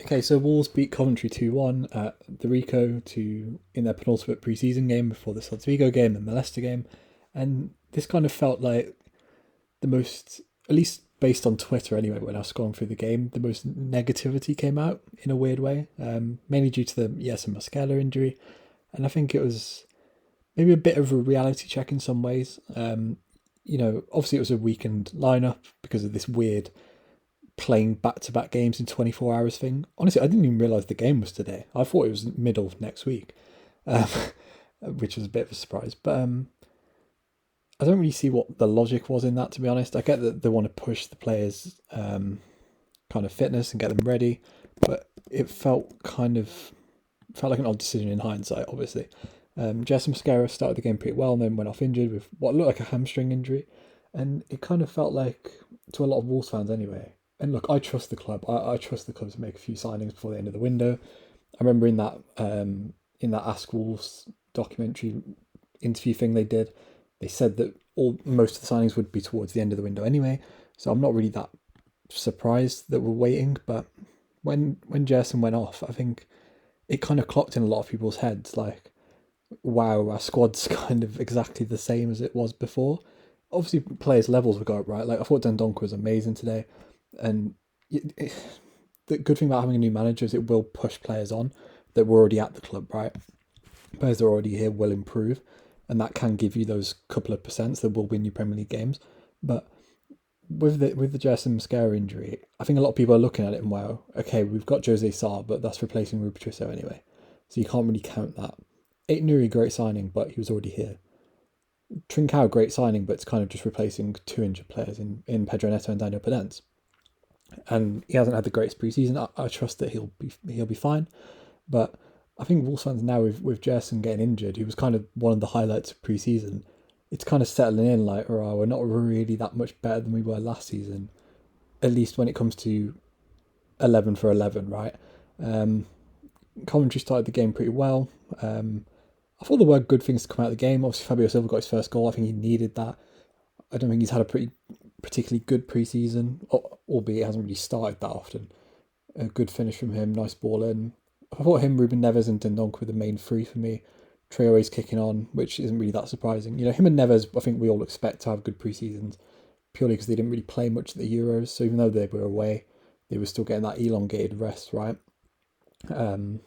Okay, so Wolves beat Coventry 2-1 at the Rico in their penultimate pre-season game before the Vigo game and the Leicester game. And this kind of felt like the most, at least based on Twitter anyway, when I was scrolling through the game, the most negativity came out in a weird way, mainly due to the Mosquera injury. And I think it was maybe a bit of a reality check in some ways. Obviously it was a weakened lineup because of this weird playing back-to-back games in 24 hours thing. Honestly, I didn't even realise the game was today. I thought it was middle of next week, um, which was a bit of a surprise. But I don't really see what the logic was in that, to be honest. I get that they want to push the players' kind of fitness and get them ready, but it felt like an odd decision in hindsight, obviously. Jesse Mosquera started the game pretty well and then went off injured with what looked like a hamstring injury. And it kind of felt like, to a lot of Wolves fans anyway, and look, I trust the club. I trust the club to make a few signings before the end of the window. I remember in that Ask Wolves documentary interview thing they did, they said that most of the signings would be towards the end of the window anyway. So I'm not really that surprised that we're waiting. But when Gerson went off, I think it kind of clocked in a lot of people's heads like, wow, our squad's kind of exactly the same as it was before. Obviously, players' levels will go up, right? Like I thought Dendoncker was amazing today, and the good thing about having a new manager is it will push players on that were already at the club, right? Players that are already here will improve, and that can give you those couple of percents that will win you Premier League games. But with the Jason Mosquera injury, I think a lot of people are looking at it and wow, okay, we've got Jose Sarr, but that's replacing Rui Patricio anyway, so you can't really count that. Aït-Nouri, great signing, but he was already here. Trincao, great signing, but it's kind of just replacing two injured players in Pedro Neto and Daniel Podence. And he hasn't had the greatest preseason. I trust that he'll be fine. But I think Wolves fans now with Gerson getting injured, who was kind of one of the highlights of preseason, it's kind of settling in like, oh, we're not really that much better than we were last season, at least when it comes to 11 for 11, right? Coventry started the game pretty well. I thought there were good things to come out of the game. Obviously, Fabio Silva got his first goal. I think he needed that. I don't think he's had a particularly good pre-season, albeit he hasn't really started that often. A good finish from him, nice ball in. I thought him, Ruben Neves and Dendoncker were the main three for me. Traore's kicking on, which isn't really that surprising. Him and Neves, I think we all expect to have good pre-seasons, purely because they didn't really play much at the Euros. So even though they were away, they were still getting that elongated rest, right? And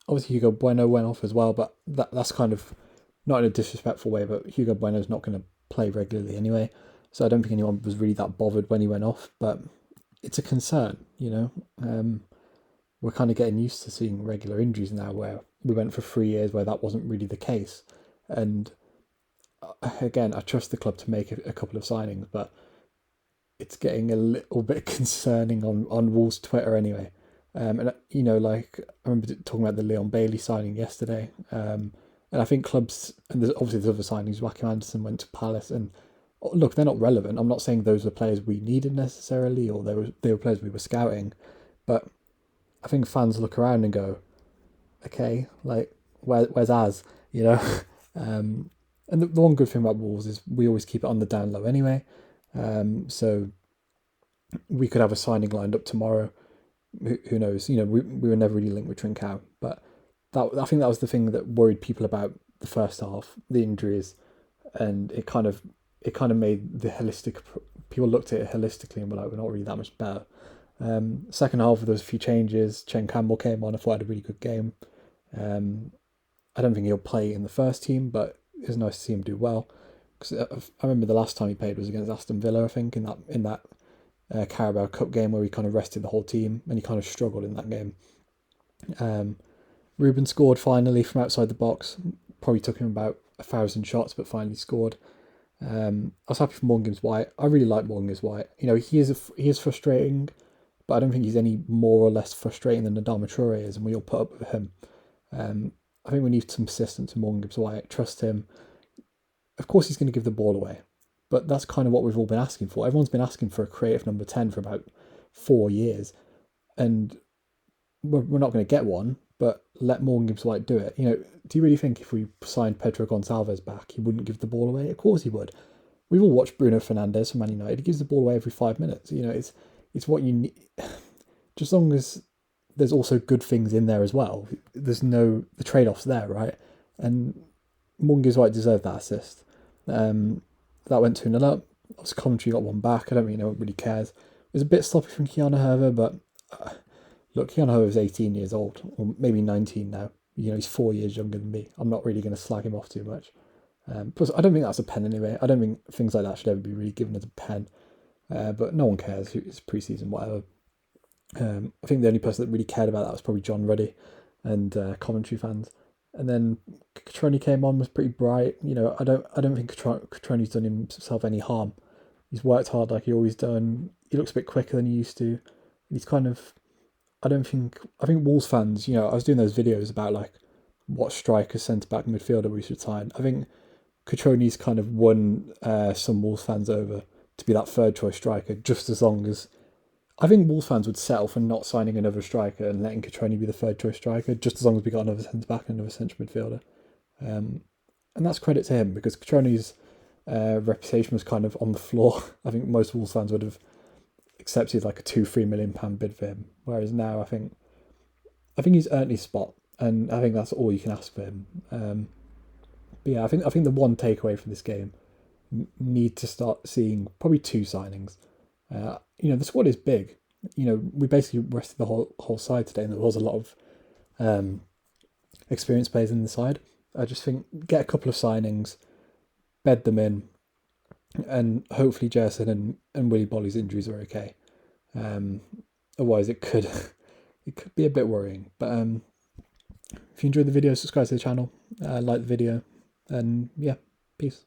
obviously Hugo Bueno went off as well, but that's kind of not in a disrespectful way, but Hugo Bueno's not going to play regularly anyway, so I don't think anyone was really that bothered when he went off, but it's a concern, we're kind of getting used to seeing regular injuries now, where we went for 3 years where that wasn't really the case, and again, I trust the club to make a couple of signings, but it's getting a little bit concerning on Wolves Twitter anyway. And I remember talking about the Leon Bailey signing yesterday, and I think clubs, and there's other signings. Joachim Anderson went to Palace, and look, they're not relevant. I'm not saying those were players we needed necessarily, or they were players we were scouting, but I think fans look around and go, okay, like where's Az, and the one good thing about Wolves is we always keep it on the down low anyway, so we could have a signing lined up tomorrow. Who knows? We were never really linked with Trincao, but I think that was the thing that worried people about the first half, the injuries, and it kind of made the holistic. People looked at it holistically and were like, we're not really that much better. Second half, there was a few changes. Chen Campbell came on. I thought I had a really good game. I don't think he'll play in the first team, but it was nice to see him do well. Because I remember the last time he played was against Aston Villa, I think, in that Carabao Cup game where he kind of rested the whole team and he kind of struggled in that game. Ruben scored finally from outside the box. Probably took him about 1,000 shots, but finally scored. I was happy for Morgan Gibbs White. I really like Morgan Gibbs White. He is frustrating, but I don't think he's any more or less frustrating than Adama Traore is, and we all put up with him. I think we need some persistence in Morgan Gibbs White. Trust him. Of course, he's going to give the ball away, but that's kind of what we've all been asking for. Everyone's been asking for a creative number 10 for about 4 years, and we're not going to get one, but let Morgan Gibbs White do it. Do you really think if we signed Pedro Gonçalves back, he wouldn't give the ball away? Of course he would. We've all watched Bruno Fernandes from Man United. He gives the ball away every 5 minutes. It's what you need. just as long as there's also good things in there as well. There's no the trade offs there, right? And Morgan Gibbs White deserved that assist. That went 2-0 up. Obviously, Coventry got one back. I don't really know what really cares. It was a bit sloppy from Keanu Herver, but look, Keanu Herver is 18 years old, or maybe 19 now. He's 4 years younger than me. I'm not really going to slag him off too much. Plus, I don't think that's a pen anyway. I don't think things like that should ever be really given as a pen. But no one cares. It's pre-season, whatever. I think the only person that really cared about that was probably John Ruddy and Coventry fans. And then Catroni came on, was pretty bright. I don't think Catroni's done himself any harm. He's worked hard like he always done. He looks a bit quicker than he used to. He's kind of, I think Wolves fans, I was doing those videos about like what striker, centre back, midfielder we should sign. I think Catroni's kind of won some Wolves fans over to be that third choice striker, just as long as I think Wolves fans would settle for not signing another striker and letting Catroni be the third choice striker, just as long as we got another centre back and another central midfielder. And that's credit to him, because Catroni's reputation was kind of on the floor. I think most Wolves fans would have accepted like a £2-3 million bid for him, whereas now I think he's earned his spot, and I think that's all you can ask for him. But yeah, I think the one takeaway from this game, need to start seeing probably two signings. The squad is big. We basically rested the whole side today, and there was a lot of experienced players in the side. I just think get a couple of signings, bed them in, and hopefully Jerson and Willy Bolly's injuries are okay. Otherwise, it could be a bit worrying. But if you enjoyed the video, subscribe to the channel, like the video, and yeah, peace.